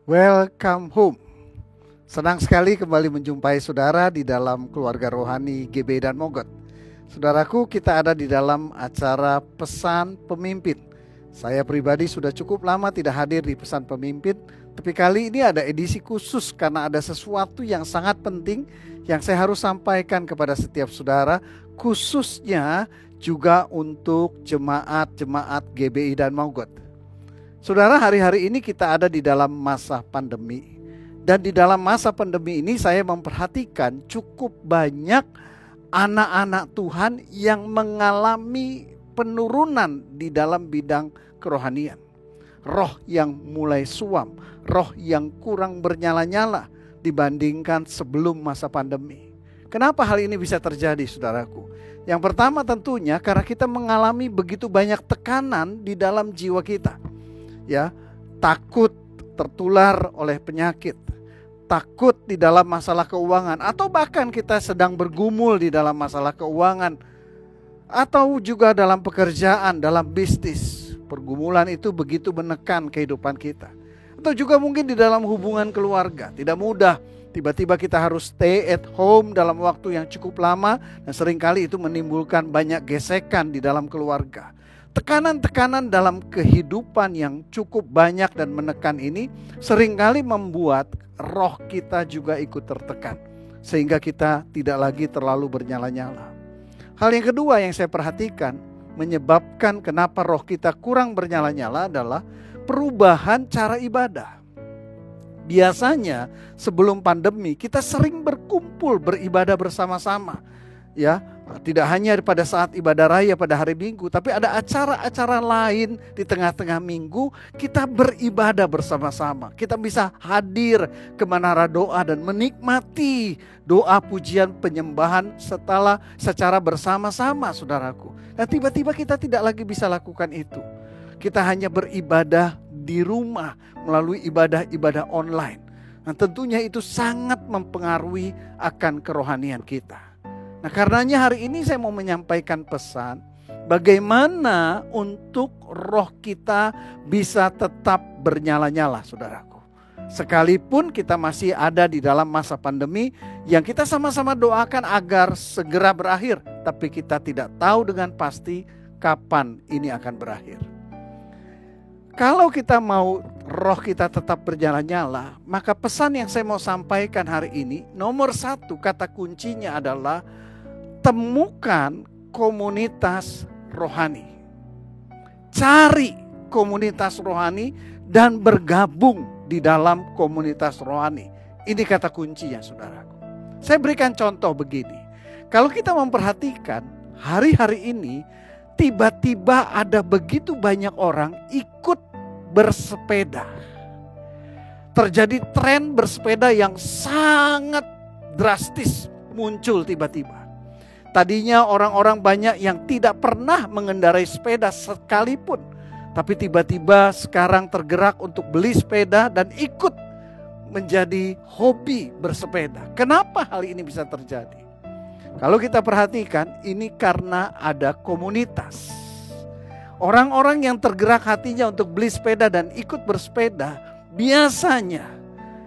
Welcome home. Senang sekali kembali menjumpai saudara di dalam keluarga rohani GB dan Mogot. Saudaraku, kita ada di dalam acara Pesan Pemimpin. Saya pribadi sudah cukup lama tidak hadir di Pesan Pemimpin, tapi kali ini ada edisi khusus karena ada sesuatu yang sangat penting yang saya harus sampaikan kepada setiap saudara, khususnya juga untuk jemaat-jemaat GBI dan Mogot. Saudara, hari-hari ini kita ada di dalam masa pandemi. Dan di dalam masa pandemi ini saya memperhatikan cukup banyak anak-anak Tuhan yang mengalami penurunan di dalam bidang kerohanian. Roh yang mulai suam, roh yang kurang bernyala-nyala dibandingkan sebelum masa pandemi. Kenapa hal ini bisa terjadi, saudaraku? Yang pertama tentunya karena kita mengalami begitu banyak tekanan di dalam jiwa kita. Ya, takut tertular oleh penyakit, takut di dalam masalah keuangan, atau bahkan kita sedang bergumul di dalam masalah keuangan, atau juga dalam pekerjaan, dalam bisnis. Pergumulan itu begitu menekan kehidupan kita. Atau juga mungkin di dalam hubungan keluarga, tidak mudah. Tiba-tiba kita harus stay at home dalam waktu yang cukup lama, dan seringkali itu menimbulkan banyak gesekan di dalam keluarga. Tekanan-tekanan dalam kehidupan yang cukup banyak dan menekan ini seringkali membuat roh kita juga ikut tertekan, sehingga kita tidak lagi terlalu bernyala-nyala. Hal yang kedua yang saya perhatikan menyebabkan kenapa roh kita kurang bernyala-nyala adalah perubahan cara ibadah. Biasanya sebelum pandemi kita sering berkumpul beribadah bersama-sama. Ya, tidak hanya pada saat ibadah raya pada hari Minggu, tapi ada acara-acara lain di tengah-tengah minggu kita beribadah bersama-sama. Kita bisa hadir ke menara doa dan menikmati doa pujian penyembahan secara bersama-sama, saudaraku. Dan tiba-tiba kita tidak lagi bisa lakukan itu. Kita hanya beribadah di rumah melalui ibadah-ibadah online. Nah, tentunya itu sangat mempengaruhi akan kerohanian kita. Nah, karenanya hari ini saya mau menyampaikan pesan bagaimana untuk roh kita bisa tetap bernyala-nyala, saudaraku. Sekalipun kita masih ada di dalam masa pandemi yang kita sama-sama doakan agar segera berakhir, tapi kita tidak tahu dengan pasti kapan ini akan berakhir. Kalau kita mau roh kita tetap bernyala-nyala, maka pesan yang saya mau sampaikan hari ini, nomor satu kata kuncinya adalah temukan komunitas rohani. Cari komunitas rohani dan bergabung di dalam komunitas rohani. Ini kata kuncinya, saudaraku. Saya berikan contoh begini. Kalau kita memperhatikan hari-hari ini, tiba-tiba ada begitu banyak orang ikut bersepeda. Terjadi tren bersepeda yang sangat drastis muncul tiba-tiba. Tadinya orang-orang banyak yang tidak pernah mengendarai sepeda sekalipun. Tapi tiba-tiba sekarang tergerak untuk beli sepeda dan ikut menjadi hobi bersepeda. Kenapa hal ini bisa terjadi? Kalau kita perhatikan, ini karena ada komunitas. Orang-orang yang tergerak hatinya untuk beli sepeda dan ikut bersepeda, biasanya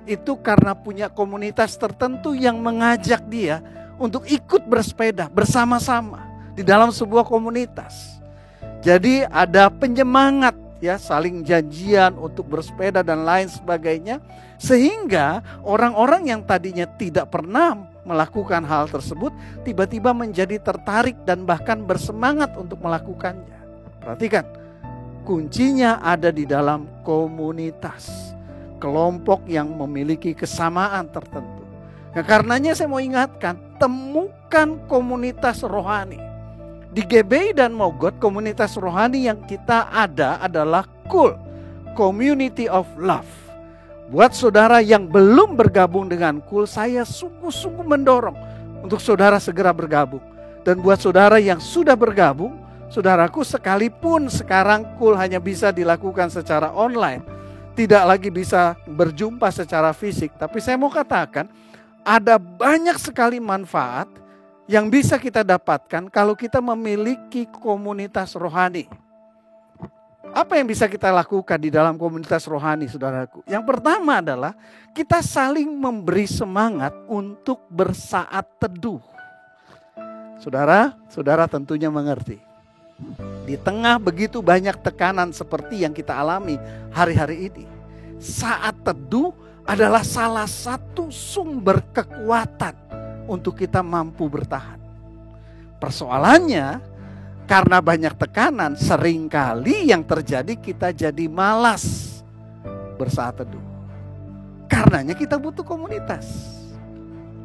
itu karena punya komunitas tertentu yang mengajak dia untuk ikut bersepeda bersama-sama di dalam sebuah komunitas. Jadi ada penyemangat, ya, saling janjian untuk bersepeda dan lain sebagainya, sehingga orang-orang yang tadinya tidak pernah melakukan hal tersebut tiba-tiba menjadi tertarik dan bahkan bersemangat untuk melakukannya. Perhatikan, kuncinya ada di dalam komunitas, kelompok yang memiliki kesamaan tertentu. Nah, karenanya saya mau ingatkan, temukan komunitas rohani. Di GBI dan Mogot, komunitas rohani yang kita ada adalah KUL, Community of Love. Buat saudara yang belum bergabung dengan KUL, saya sungguh-sungguh mendorong untuk saudara segera bergabung. Dan buat saudara yang sudah bergabung, saudaraku, sekalipun sekarang KUL hanya bisa dilakukan secara online, tidak lagi bisa berjumpa secara fisik, tapi saya mau katakan, ada banyak sekali manfaat yang bisa kita dapatkan kalau kita memiliki komunitas rohani. Apa yang bisa kita lakukan di dalam komunitas rohani, saudaraku? Yang pertama adalah kita saling memberi semangat untuk bersaat teduh. Saudara tentunya mengerti. Di tengah begitu banyak tekanan seperti yang kita alami hari-hari ini, saat teduh adalah salah satu sumber kekuatan untuk kita mampu bertahan. Persoalannya, karena banyak tekanan, seringkali yang terjadi kita jadi malas bersaat teduh. Karenanya kita butuh komunitas.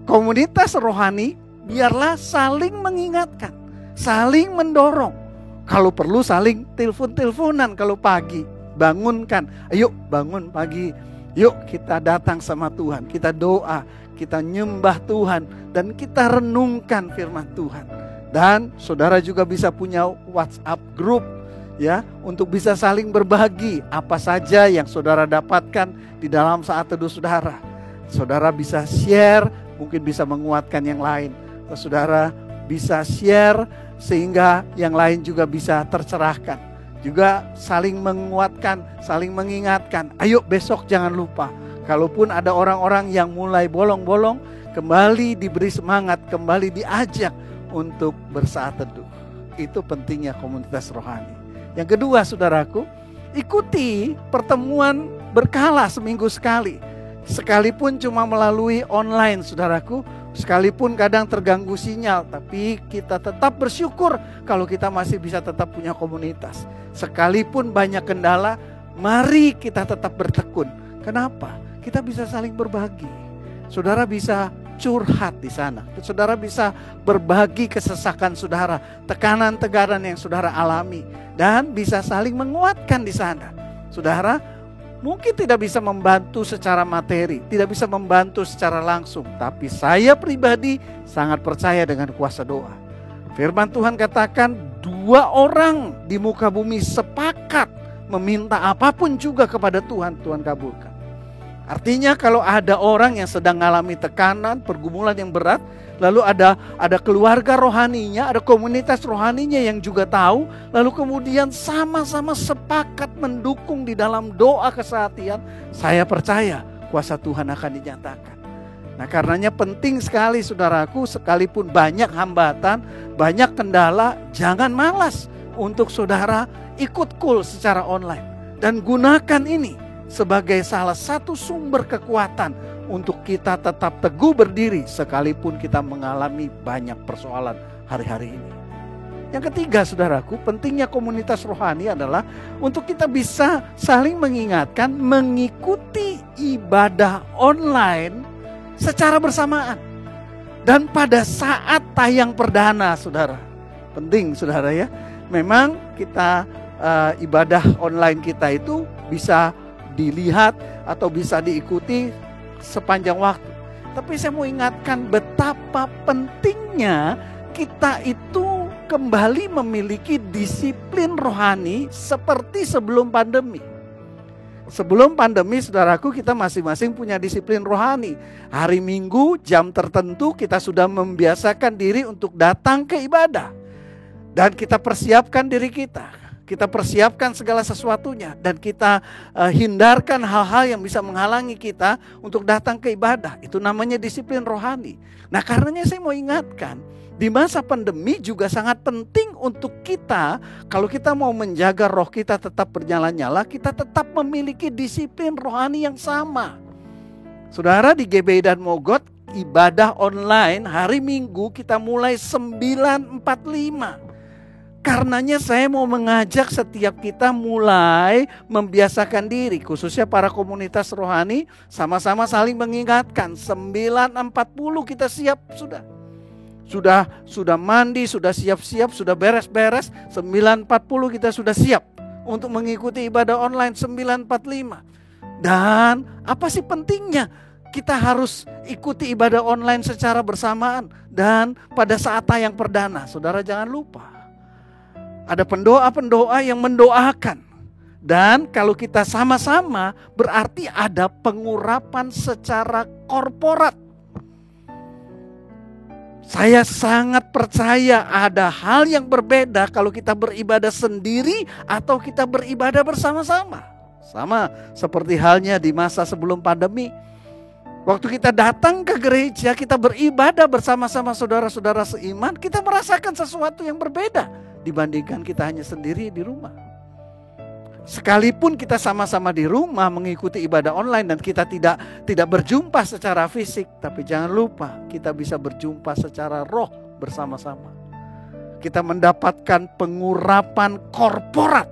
Komunitas rohani biarlah saling mengingatkan, saling mendorong. Kalau perlu saling telepon-teleponan kalau pagi. Bangunkan, ayo bangun pagi. Yuk kita datang sama Tuhan, kita doa, kita nyembah Tuhan, dan kita renungkan firman Tuhan. Dan saudara juga bisa punya WhatsApp group ya, untuk bisa saling berbagi apa saja yang saudara dapatkan di dalam saat teduh saudara. Saudara bisa share, mungkin bisa menguatkan yang lain. Saudara bisa share sehingga yang lain juga bisa tercerahkan. Juga saling menguatkan, saling mengingatkan. Ayo besok jangan lupa. Kalaupun ada orang-orang yang mulai bolong-bolong, kembali diberi semangat, kembali diajak untuk bersaat teduh. Itu pentingnya komunitas rohani. Yang kedua, saudaraku, ikuti pertemuan berkala seminggu sekali. Sekalipun cuma melalui online, saudaraku, sekalipun kadang terganggu sinyal, tapi kita tetap bersyukur kalau kita masih bisa tetap punya komunitas. Sekalipun banyak kendala, mari kita tetap bertekun. Kenapa? Kita bisa saling berbagi. Saudara bisa curhat di sana. Saudara bisa berbagi kesesakan saudara, tekanan-tekanan yang saudara alami, dan bisa saling menguatkan di sana. Saudara mungkin tidak bisa membantu secara materi, tidak bisa membantu secara langsung, tapi saya pribadi sangat percaya dengan kuasa doa. Firman Tuhan katakan 2 orang di muka bumi sepakat meminta apapun juga kepada Tuhan, Tuhan kabulkan. Artinya kalau ada orang yang sedang mengalami tekanan, pergumulan yang berat, lalu ada keluarga rohaninya, ada komunitas rohaninya yang juga tahu, lalu kemudian sama-sama sepakat mendukung di dalam doa kesehatan, saya percaya kuasa Tuhan akan dinyatakan. Nah, karenanya penting sekali saudaraku, sekalipun banyak hambatan, banyak kendala, jangan malas untuk saudara ikut cool secara online. Dan gunakan ini sebagai salah satu sumber kekuatan untuk kita tetap teguh berdiri sekalipun kita mengalami banyak persoalan hari-hari ini. Yang ketiga, saudaraku, pentingnya komunitas rohani adalah untuk kita bisa saling mengingatkan, mengikuti ibadah online secara bersamaan. Dan pada saat tayang perdana, saudara. Penting, saudara ya. Memang kita ibadah online kita itu bisa dilihat atau bisa diikuti sepanjang waktu. Tapi saya mau ingatkan betapa pentingnya kita itu kembali memiliki disiplin rohani seperti sebelum pandemi. Sebelum pandemi, saudaraku, kita masing-masing punya disiplin rohani. Hari Minggu, jam tertentu kita sudah membiasakan diri untuk datang ke ibadah. Dan kita persiapkan diri kita. Kita persiapkan segala sesuatunya dan kita hindarkan hal-hal yang bisa menghalangi kita untuk datang ke ibadah. Itu namanya disiplin rohani. Nah, karenanya saya mau ingatkan, di masa pandemi juga sangat penting untuk kita, kalau kita mau menjaga roh kita tetap bernyala-nyala, kita tetap memiliki disiplin rohani yang sama. Saudara, di GBI dan Mogot, ibadah online hari Minggu kita mulai 9.45. Karenanya saya mau mengajak setiap kita mulai membiasakan diri, khususnya para komunitas rohani, sama-sama saling mengingatkan. 9.40 kita siap sudah mandi, sudah siap-siap, sudah beres-beres. 9.40 kita sudah siap untuk mengikuti ibadah online 9.45. Dan apa sih pentingnya? Kita harus ikuti ibadah online secara bersamaan dan pada saat tayang perdana. Saudara jangan lupa, ada pendoa-pendoa yang mendoakan. Dan kalau kita sama-sama berarti ada pengurapan secara korporat. Saya sangat percaya ada hal yang berbeda kalau kita beribadah sendiri atau kita beribadah bersama-sama. Sama seperti halnya di masa sebelum pandemi. Waktu kita datang ke gereja, kita beribadah bersama-sama saudara-saudara seiman, kita merasakan sesuatu yang berbeda dibandingkan kita hanya sendiri di rumah. Sekalipun kita sama-sama di rumah mengikuti ibadah online dan kita tidak berjumpa secara fisik, tapi jangan lupa kita bisa berjumpa secara roh bersama-sama. Kita mendapatkan pengurapan korporat.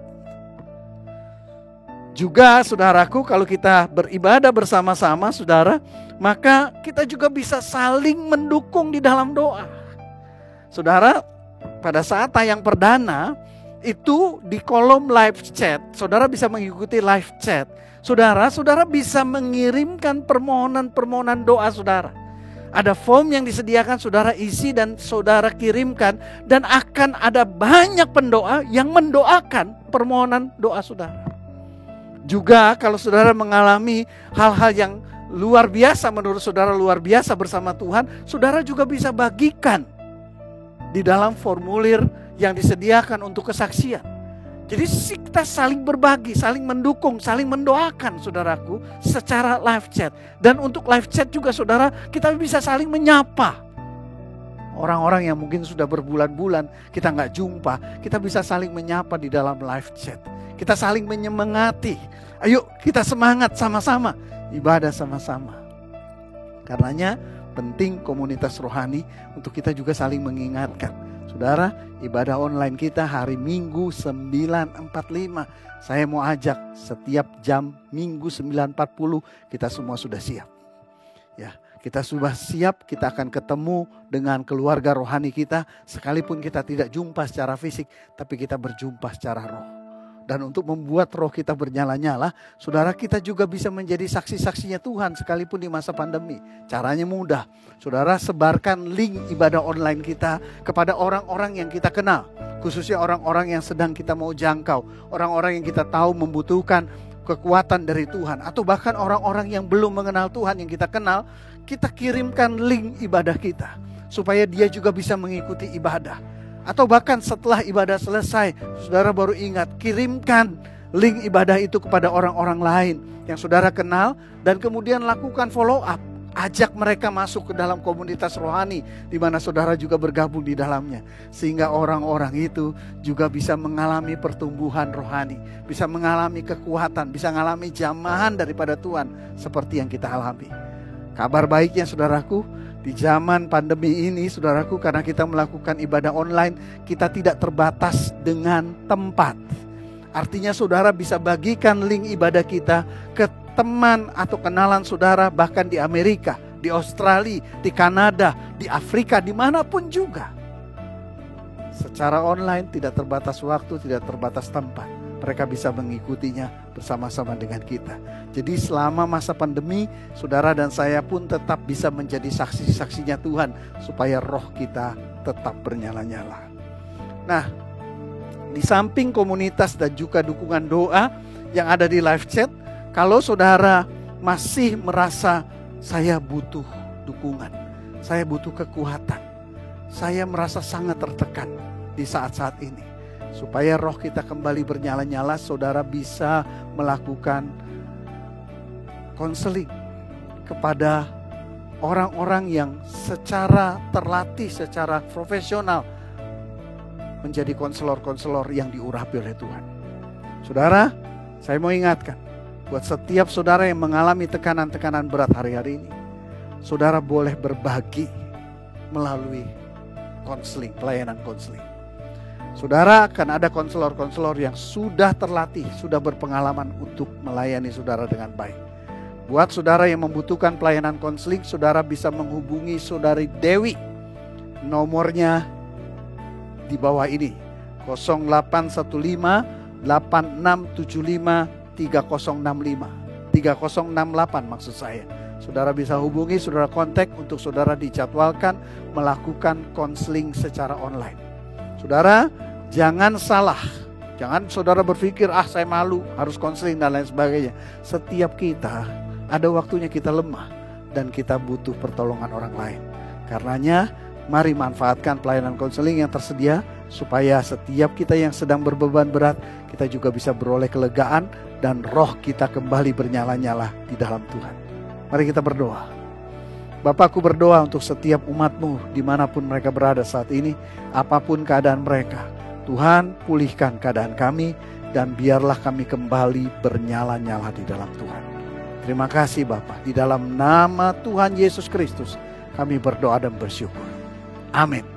Juga saudaraku, kalau kita beribadah bersama-sama saudara, maka kita juga bisa saling mendukung di dalam doa. Saudara, pada saat tayang perdana itu di kolom live chat, saudara bisa mengikuti live chat. Saudara bisa mengirimkan permohonan doa saudara. Ada form yang disediakan, saudara isi dan saudara kirimkan, dan akan ada banyak pendoa yang mendoakan permohonan doa saudara. Juga kalau saudara mengalami hal-hal yang luar biasa, menurut saudara luar biasa bersama Tuhan, saudara juga bisa bagikan di dalam formulir yang disediakan untuk kesaksian. Jadi kita saling berbagi, saling mendukung, saling mendoakan saudaraku secara live chat. Dan untuk live chat juga saudara, kita bisa saling menyapa. Orang-orang yang mungkin sudah berbulan-bulan kita nggak jumpa, kita bisa saling menyapa di dalam live chat. Kita saling menyemangati. Ayo kita semangat sama-sama, ibadah sama-sama. Karenanya penting komunitas rohani untuk kita juga saling mengingatkan. Saudara, ibadah online kita hari Minggu 9.45. Saya mau ajak setiap jam Minggu 9.40 kita semua sudah siap. Ya, kita sudah siap, kita akan ketemu dengan keluarga rohani kita. Sekalipun kita tidak jumpa secara fisik, tapi kita berjumpa secara roh. Dan untuk membuat roh kita bernyala-nyala, saudara, kita juga bisa menjadi saksi-saksinya Tuhan sekalipun di masa pandemi. Caranya mudah. Saudara, sebarkan link ibadah online kita kepada orang-orang yang kita kenal. Khususnya orang-orang yang sedang kita mau jangkau. Orang-orang yang kita tahu membutuhkan kekuatan dari Tuhan. Atau bahkan orang-orang yang belum mengenal Tuhan yang kita kenal, kita kirimkan link ibadah kita. Supaya dia juga bisa mengikuti ibadah. Atau bahkan setelah ibadah selesai, saudara baru ingat, kirimkan link ibadah itu kepada orang-orang lain yang saudara kenal. Dan kemudian lakukan follow up. Ajak mereka masuk ke dalam komunitas rohani di mana saudara juga bergabung di dalamnya. Sehingga orang-orang itu juga bisa mengalami pertumbuhan rohani. Bisa mengalami kekuatan, bisa mengalami jamahan daripada Tuhan seperti yang kita alami. Kabar baiknya saudaraku, di zaman pandemi ini saudaraku, karena kita melakukan ibadah online, kita tidak terbatas dengan tempat. Artinya saudara bisa bagikan link ibadah kita ke teman atau kenalan saudara, bahkan di Amerika, di Australia, di Kanada, di Afrika, dimanapun juga. Secara online tidak terbatas waktu, tidak terbatas tempat. Mereka bisa mengikutinya bersama-sama dengan kita. Jadi selama masa pandemi, saudara dan saya pun tetap bisa menjadi saksi-saksinya Tuhan, supaya roh kita tetap bernyala-nyala. Nah, di samping komunitas dan juga dukungan doa yang ada di live chat, kalau saudara masih merasa saya butuh dukungan, saya butuh kekuatan, saya merasa sangat tertekan di saat-saat ini, supaya roh kita kembali bernyala-nyala, saudara bisa melakukan konseling kepada orang-orang yang secara terlatih, secara profesional menjadi konselor-konselor yang diurapi oleh Tuhan. Saudara, saya mau ingatkan, buat setiap saudara yang mengalami tekanan-tekanan berat hari-hari ini, saudara boleh berbagi melalui konseling, pelayanan konseling. Saudara akan ada konselor-konselor yang sudah terlatih, sudah berpengalaman untuk melayani saudara dengan baik. Buat saudara yang membutuhkan pelayanan konseling, saudara bisa menghubungi saudari Dewi. Nomornya di bawah ini, 0815 8675 3065 3068 maksud saya. Saudara bisa hubungi, saudara kontak untuk saudara dijadwalkan melakukan konseling secara online. Saudara, jangan salah. Jangan saudara berpikir, saya malu harus konseling dan lain sebagainya. Setiap kita ada waktunya kita lemah dan kita butuh pertolongan orang lain. Karenanya Mari manfaatkan pelayanan konseling yang tersedia, supaya setiap kita yang sedang berbeban berat, kita juga bisa beroleh kelegaan dan roh kita kembali bernyala-nyala di dalam Tuhan. Mari kita berdoa. Bapa, aku berdoa untuk setiap umat-Mu dimanapun mereka berada saat ini, apapun keadaan mereka. Tuhan, pulihkan keadaan kami dan biarlah kami kembali bernyala-nyala di dalam Tuhan. Terima kasih Bapa, di dalam nama Tuhan Yesus Kristus kami berdoa dan bersyukur. Amin.